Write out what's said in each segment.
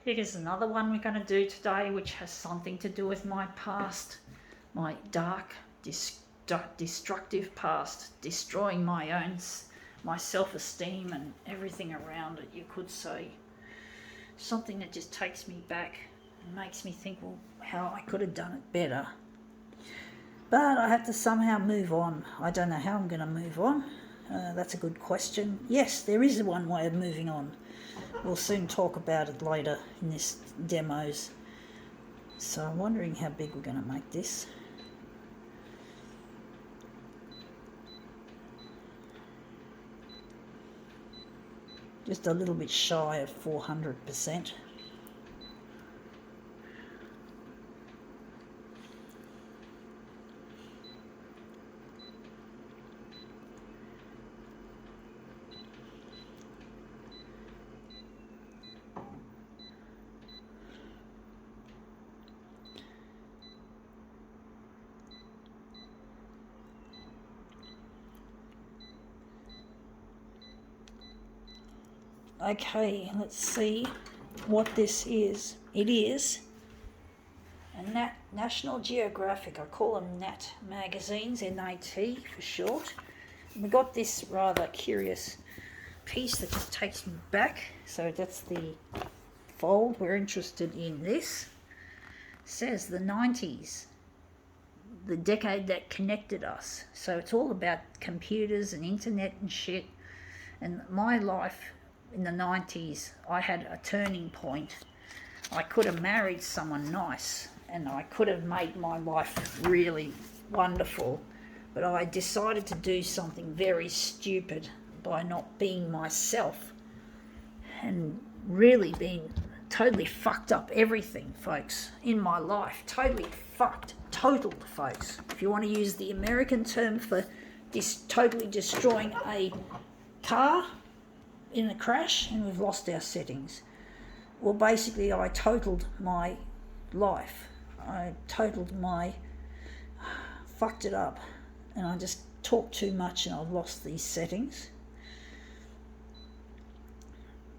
Here's another one we're going to do today, which has something to do with my past, my dark, destructive past, destroying my self-esteem and everything around it, you could say. Something that just takes me back and makes me think, well, how I could have done it better. But I have to somehow move on. I don't know how I'm going to move on. That's a good question. Yes, there is one way of moving on. We'll soon talk about it later in this demos. So I'm wondering how big we're going to make this. Just a little bit shy of 400%. Okay, let's see what this is. It is a National Geographic. I call them Nat magazines, N-A-T for short. And we got this rather curious piece that just takes me back. So that's the fold. We're interested in this. It says the 90s, the decade that connected us. So it's all about computers and internet and shit. And my life in the 90s, I had a turning point. I could have married someone nice and I could have made my life really wonderful, but I decided to do something very stupid by not being myself and really being totally fucked up everything, folks, in my life. Totally fucked, totaled, folks. If you want to use the American term for this, totally destroying a car in a crash and we've lost our settings. Well, basically I totaled my life. I fucked it up, and I just talked too much and I've lost these settings.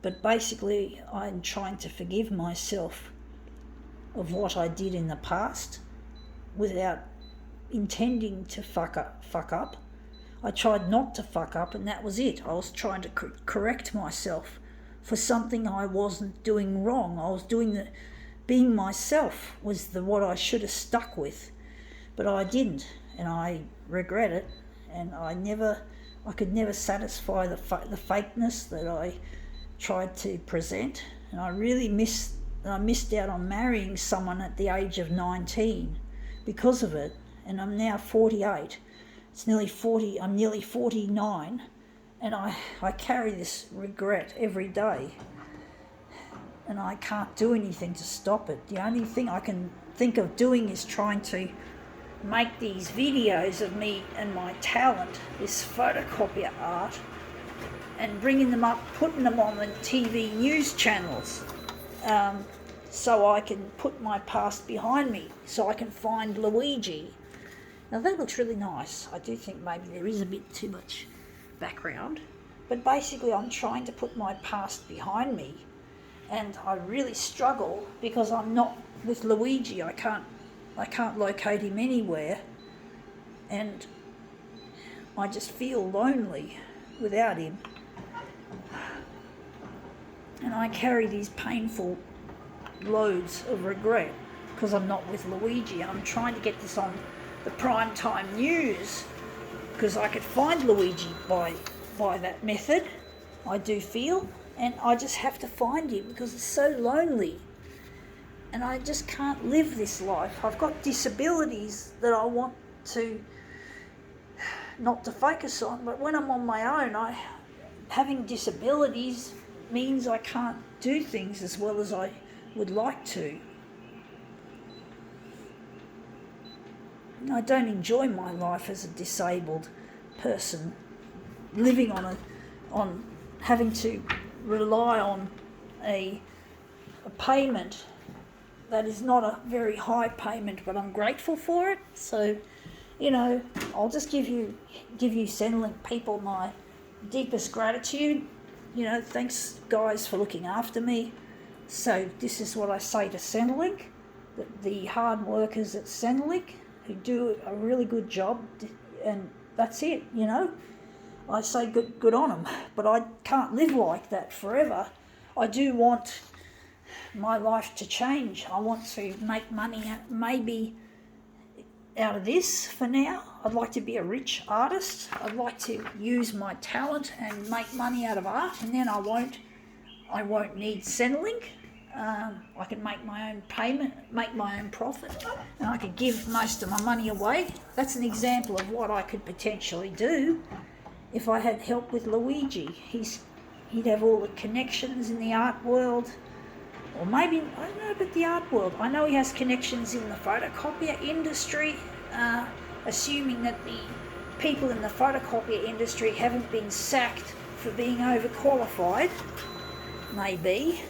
But basically I'm trying to forgive myself of what I did in the past without intending to fuck up. I tried not to fuck up, and that was it. I was trying to correct myself for something I wasn't doing wrong. I was doing being myself was what I should have stuck with, but I didn't, and I regret it. And I could never satisfy the fakeness that I tried to present, and I really missed out on marrying someone at the age of 19 because of it. And I'm now 48. It's nearly 40. I'm nearly 49, and I carry this regret every day, and I can't do anything to stop it. The only thing I can think of doing is trying to make these videos of me and my talent, this photocopier art, and bringing them up, putting them on the TV news channels, so I can put my past behind me, so I can find Luigi. Now that looks really nice. I do think maybe there is a bit too much background, but basically I'm trying to put my past behind me, and I really struggle because I'm not with Luigi. I can't locate him anywhere, and I just feel lonely without him. And I carry these painful loads of regret because I'm not with Luigi, and I'm trying to get this on the primetime news because I could find Luigi by that method, I do feel, and I just have to find him because it's so lonely, and I just can't live this life. I've got disabilities that I want to not to focus on, but when I'm on my own, having disabilities means I can't do things as well as I would like to. I don't enjoy my life as a disabled person, living on having to rely on a payment that is not a very high payment, but I'm grateful for it. So, I'll just give you Centrelink people my deepest gratitude. Thanks guys for looking after me. So this is what I say to Centrelink, the hard workers at Centrelink who do a really good job, and that's it, you know. I say good on them, but I can't live like that forever. I do want my life to change. I want to make money maybe out of this for now. I'd like to be a rich artist. I'd like to use my talent and make money out of art, and then I won't need Centrelink. I can make my own payment, make my own profit, and I could give most of my money away. That's an example of what I could potentially do if I had help with Luigi. He'd have all the connections in the art world, or maybe, I don't know about the art world. I know he has connections in the photocopier industry, assuming that the people in the photocopier industry haven't been sacked for being overqualified, maybe.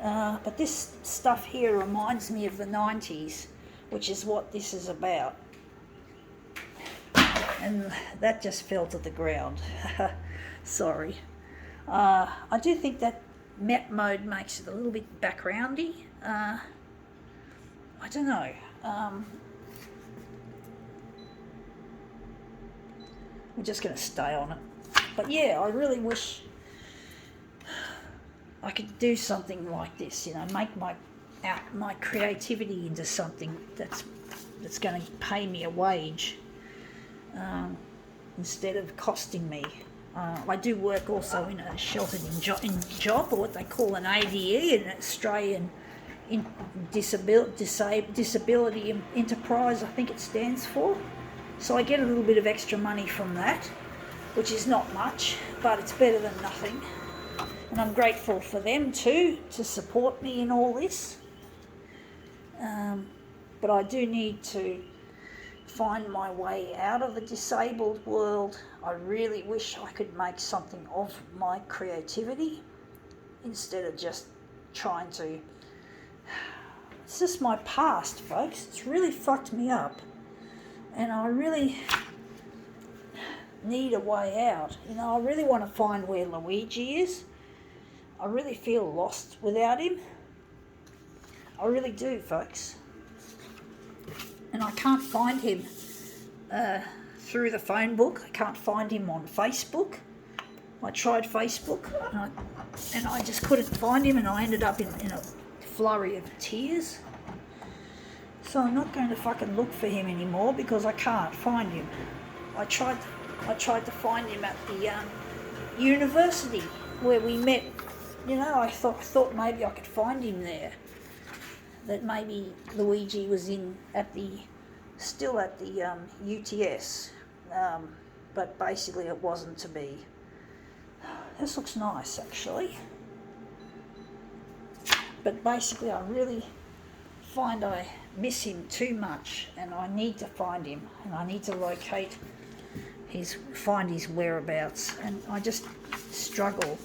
But this stuff here reminds me of the 90s, which is what this is about. And that just fell to the ground. Sorry. I do think that map mode makes it a little bit backgroundy. I don't know. We're just going to stay on it. But yeah, I really wish I could do something like this, you know, make my creativity into something that's going to pay me a wage instead of costing me. I do work also in a sheltered job, or what they call an ADE, an Australian Disability Enterprise, I think it stands for. So I get a little bit of extra money from that, which is not much, but it's better than nothing. And I'm grateful for them too, to support me in all this. But I do need to find my way out of the disabled world. I really wish I could make something of my creativity instead of just trying to... It's just my past, folks. It's really fucked me up. And I really need a way out. You know, I really want to find where Luigi is. I really feel lost without him. I really do, folks. And I can't find him through the phone book. I can't find him on Facebook. I tried Facebook and I just couldn't find him, and I ended up in a flurry of tears. So I'm not going to fucking look for him anymore because I can't find him. I tried to find him at the university where we met. You know, I thought maybe I could find him there. That maybe Luigi was still at the UTS, but basically it wasn't to be. This looks nice, actually. But basically I really find I miss him too much, and I need to find him, and I need to find his whereabouts, and I just struggle.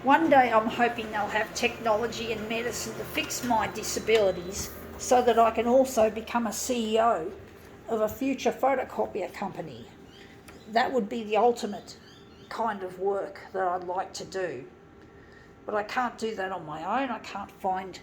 One day I'm hoping they'll have technology and medicine to fix my disabilities so that I can also become a CEO of a future photocopier company. That would be the ultimate kind of work that I'd like to do. But I can't do that on my own. I can't find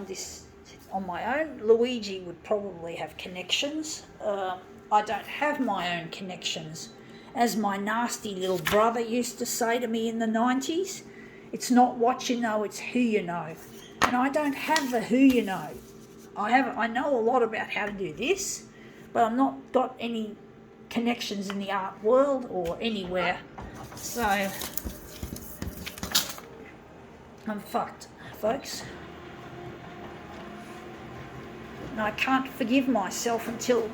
this on my own. Luigi would probably have connections. I don't have my own connections. As my nasty little brother used to say to me in the 90s, it's not what you know, it's who you know. And I don't have the who you know. I know a lot about how to do this, but I've not got any connections in the art world or anywhere. So I'm fucked, folks. And I can't forgive myself until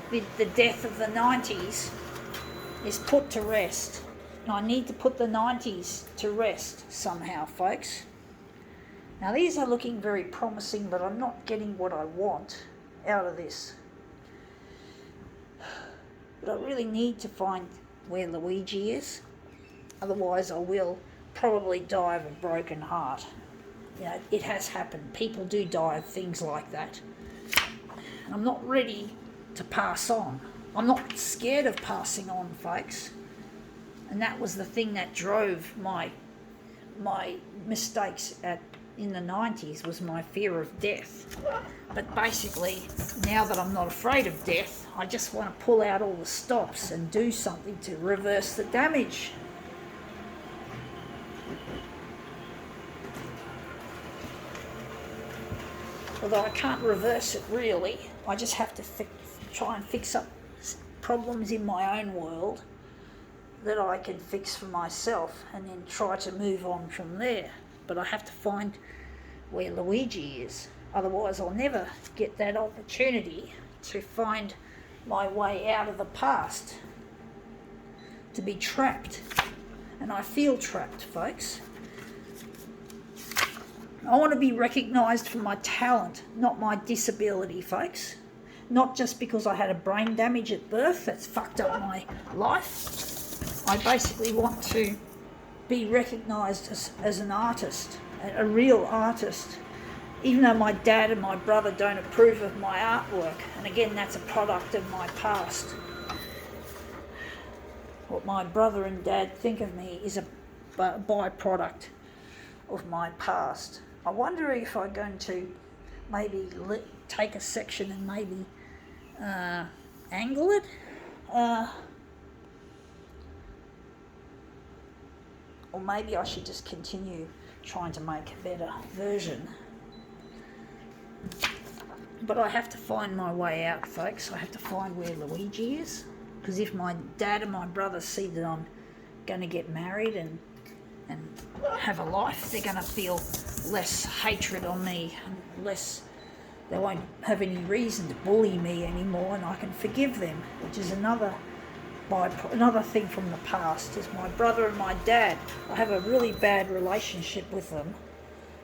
the death of the 90s is put to rest. And I need to put the 90s to rest somehow, folks. Now these are looking very promising, but I'm not getting what I want out of this. But I really need to find where Luigi is. Otherwise I will probably die of a broken heart. You know, it has happened. People do die of things like that. And I'm not ready to pass on. I'm not scared of passing on, folks. And that was the thing that drove my mistakes in the 90s, was my fear of death. But basically, now that I'm not afraid of death, I just want to pull out all the stops and do something to reverse the damage. Although I can't reverse it really, I just have to try and fix up problems in my own world that I can fix for myself, and then try to move on from there. But I have to find where Luigi is. Otherwise I'll never get that opportunity to find my way out of the past, to be trapped. And I feel trapped, folks. I want to be recognised for my talent, not my disability, folks. Not just because I had a brain damage at birth that's fucked up my life. I basically want to be recognised as an artist, a real artist, even though my dad and my brother don't approve of my artwork. And again, that's a product of my past. What my brother and dad think of me is a byproduct of my past. I wonder if I'm going to maybe take a section and maybe angle it. Or maybe I should just continue trying to make a better version. But I have to find my way out, folks. I have to find where Luigi is. Because if my dad and my brother see that I'm going to get married and have a life, they're going to feel less hatred on me, and they won't have any reason to bully me anymore, and I can forgive them, which is another thing from the past. Is my brother and my dad. I have a really bad relationship with them,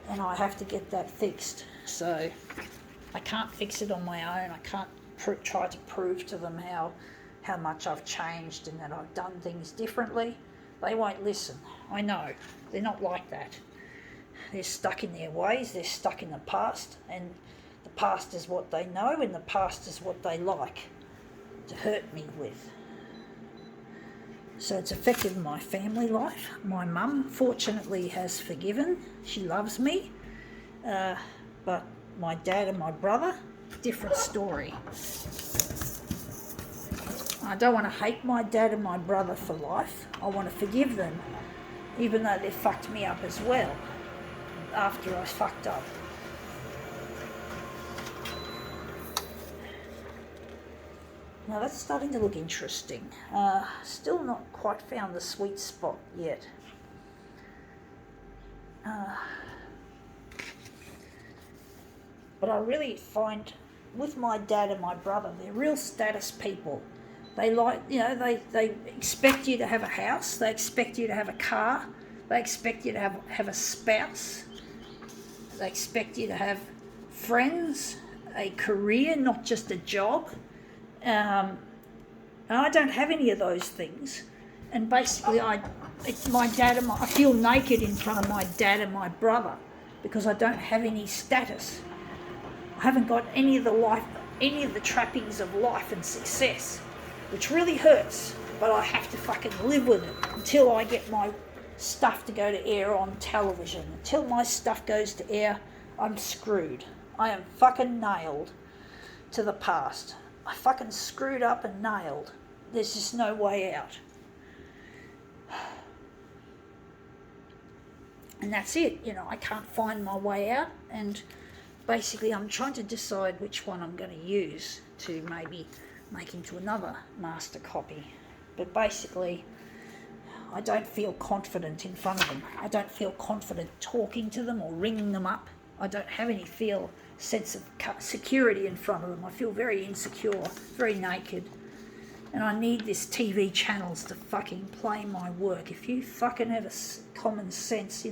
and I have to get that fixed. So I can't fix it on my own. I can't try to prove to them how much I've changed and that I've done things differently. They won't listen. I know. They're not like that. They're stuck in their ways. They're stuck in the past, and the past is what they know, and the past is what they like to hurt me with. So it's affected my family life. My mum, fortunately, has forgiven. She loves me. But my dad and my brother, different story. I don't want to hate my dad and my brother for life. I want to forgive them, even though they fucked me up as well after I fucked up. Now that's starting to look interesting. Still not quite found the sweet spot yet. But I really find with my dad and my brother, they're real status people. They they expect you to have a house, they expect you to have a car, they expect you to have a spouse, they expect you to have friends, a career, not just a job. And I don't have any of those things. And basically, I feel naked in front of my dad and my brother because I don't have any status. I haven't got any of the trappings of life and success, which really hurts, but I have to fucking live with it until I get my stuff to go to air on television. Until my stuff goes to air, I'm screwed. I am fucking nailed to the past. I fucking screwed up and nailed. There's just no way out. And that's it. I can't find my way out, and basically I'm trying to decide which one I'm going to use to maybe make into another master copy. But basically, I don't feel confident in front of them. I don't feel confident talking to them or ringing them up. I don't have any sense of security in front of them. I feel very insecure, very naked. And I need this TV channels to fucking play my work. If you fucking have a common sense,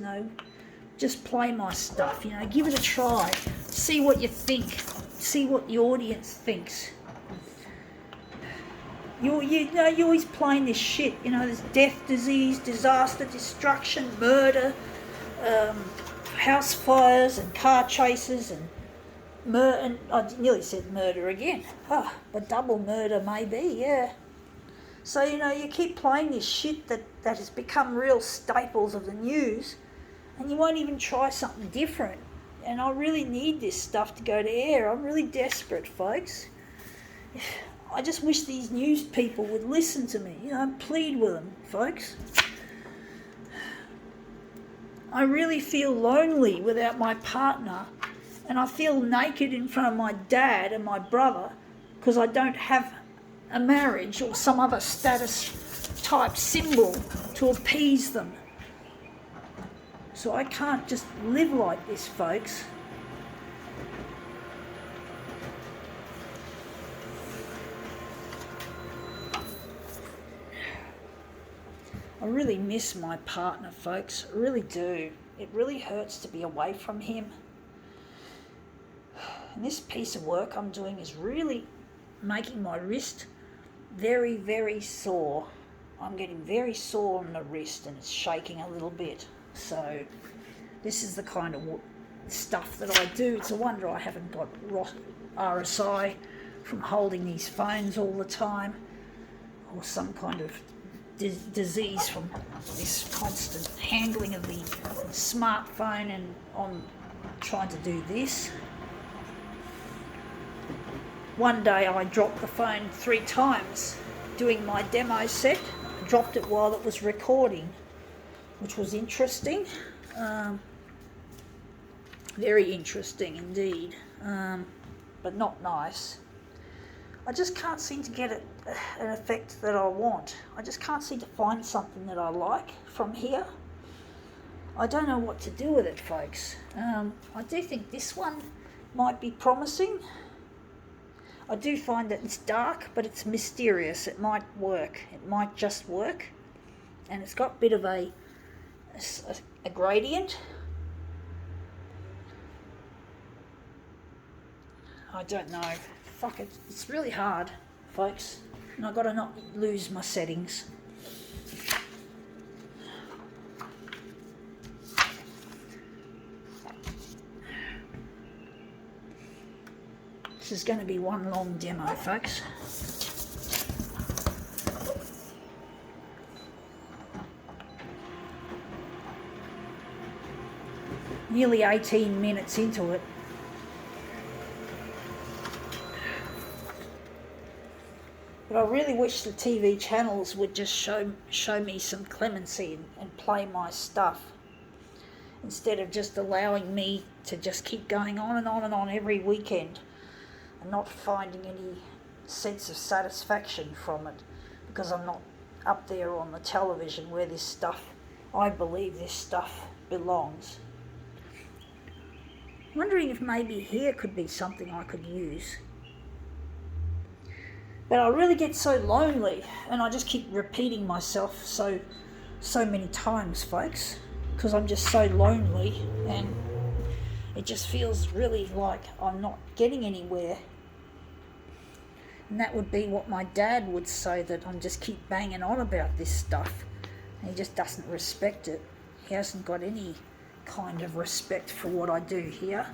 just play my stuff, give it a try. See what you think. See what the audience thinks. You're always playing this shit. There's death, disease, disaster, destruction, murder, house fires and car chases and and I nearly said murder again. But double murder maybe, yeah. So, you keep playing this shit that has become real staples of the news, and you won't even try something different. And I really need this stuff to go to air. I'm really desperate, folks. I just wish these news people would listen to me, plead with them, folks. I really feel lonely without my partner, and I feel naked in front of my dad and my brother because I don't have a marriage or some other status type symbol to appease them. So I can't just live like this, folks. I really miss my partner, folks. I really do. It really hurts to be away from him. And this piece of work I'm doing is really making my wrist very, very sore. I'm getting very sore on the wrist and it's shaking a little bit. So this is the kind of stuff that I do. It's a wonder I haven't got RSI from holding these phones all the time, or some kind of disease from this constant handling of the smartphone, and I'm trying to do this. One day I dropped the phone 3 times doing my demo set. I dropped it while it was recording, which was interesting. Very interesting indeed, but not nice. I just can't seem to get an effect that I want. I just can't seem to find something that I like from here. I don't know what to do with it, folks. I do think this one might be promising. I do find that it's dark, but it's mysterious. It might work. It might just work. And it's got a bit of a gradient. I don't know. Fuck it. It's really hard, folks. And I've got to not lose my settings. This is going to be one long demo, folks. Nearly 18 minutes into it. But I really wish the TV channels would just show me some clemency and play my stuff, instead of just allowing me to just keep going on and on and on every weekend and not finding any sense of satisfaction from it, because I'm not up there on the television where this stuff, I believe this stuff belongs. I'm wondering if maybe here could be something I could use. But I really get so lonely, and I just keep repeating myself so many times, folks, because I'm just so lonely, and it just feels really like I'm not getting anywhere. And that would be what my dad would say, that I'm just keep banging on about this stuff, and he just doesn't respect it. He hasn't got any kind of respect for what I do here.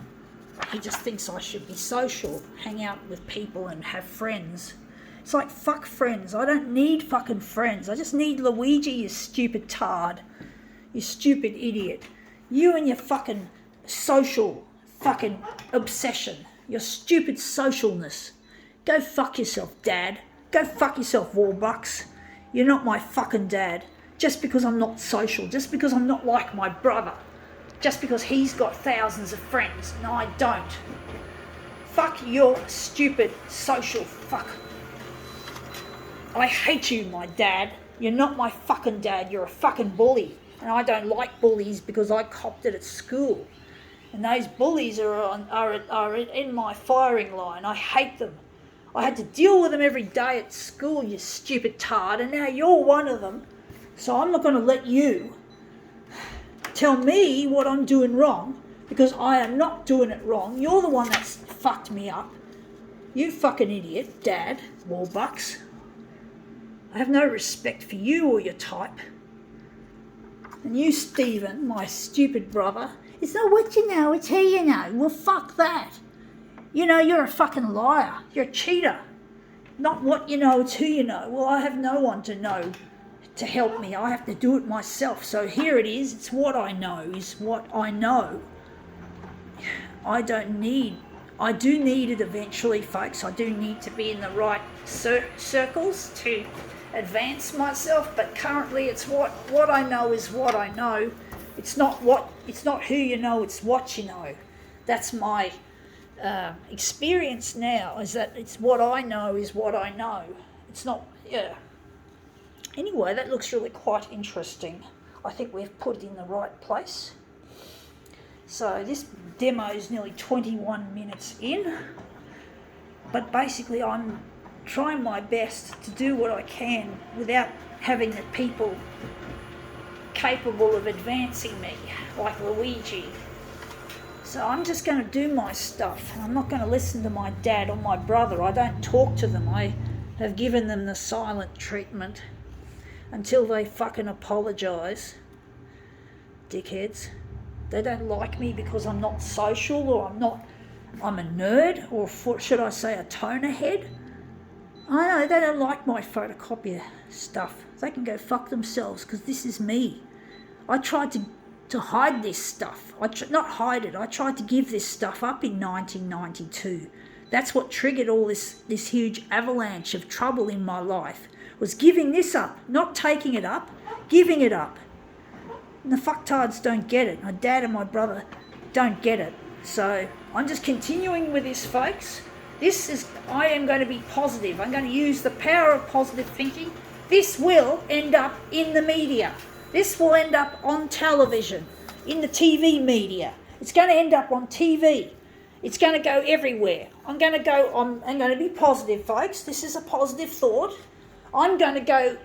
He just thinks I should be social, hang out with people and have friends. It's like, fuck friends. I don't need fucking friends. I just need Luigi, you stupid tard. You stupid idiot. You and your fucking social fucking obsession. Your stupid socialness. Go fuck yourself, Dad. Go fuck yourself, Warbucks. You're not my fucking dad. Just because I'm not social. Just because I'm not like my brother. Just because he's got thousands of friends and I don't. Fuck your stupid social fuck. I hate you, my dad. You're not my fucking dad. You're a fucking bully. And I don't like bullies because I copped it at school. And those bullies are in my firing line. I hate them. I had to deal with them every day at school, you stupid tard. And now you're one of them. So I'm not going to let you tell me what I'm doing wrong, because I am not doing it wrong. You're the one that's fucked me up. You fucking idiot, Dad, Warbucks. I have no respect for you or your type. And you, Stephen, my stupid brother, It's not what you know, it's who you know. Well, fuck that. You know, you're a fucking liar. You're a cheater. Not what you know, it's who you know. Well, I have no one to know to help me. I have to do it myself. So here it is. It's what I know is what I know. I do need it eventually, folks. I do need to be in the right circles to advance myself, but currently it's what I know is what I know. It's not who you know, it's what you know. That's my experience now, is that it's what I know is what I know. It's not, yeah. Anyway, that looks really quite interesting. I think we've put it in the right place. So this demo is nearly 21 minutes in, but basically I'm trying my best to do what I can without having the people capable of advancing me, like Luigi. So I'm just going to do my stuff, and I'm not going to listen to my dad or my brother. I don't talk to them. I have given them the silent treatment until they fucking apologise. Dickheads. They don't like me because I'm not social, or I'm a nerd, or should I say a toner head. I know, they don't like my photocopier stuff. They can go fuck themselves, because this is me. I tried to hide this stuff. Not hide it, I tried to give this stuff up in 1992. That's what triggered all this huge avalanche of trouble in my life, was giving this up, not taking it up, giving it up. And the fucktards don't get it. My dad and my brother don't get it. So I'm just continuing with this, folks. I am going to be positive. I'm going to use the power of positive thinking. This will end up in the media. This will end up on television, in the TV media. It's going to end up on TV. It's going to go everywhere. I'm going to be positive, folks. This is a positive thought. I'm going to go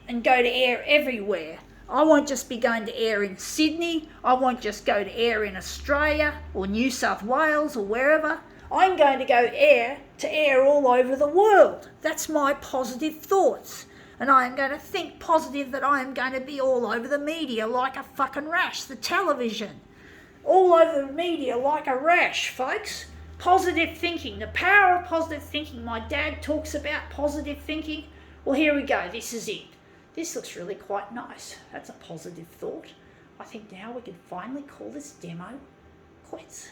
to air everywhere. I won't just be going to air in Sydney. I won't just go to air in Australia or New South Wales or wherever. I'm going to go to air all over the world. That's my positive thoughts. And I am going to think positive that I am going to be all over the media like a fucking rash. The television. All over the media like a rash, folks. Positive thinking. The power of positive thinking. My dad talks about positive thinking. Well, here we go. This is it. This looks really quite nice. That's a positive thought. I think now we can finally call this demo quits.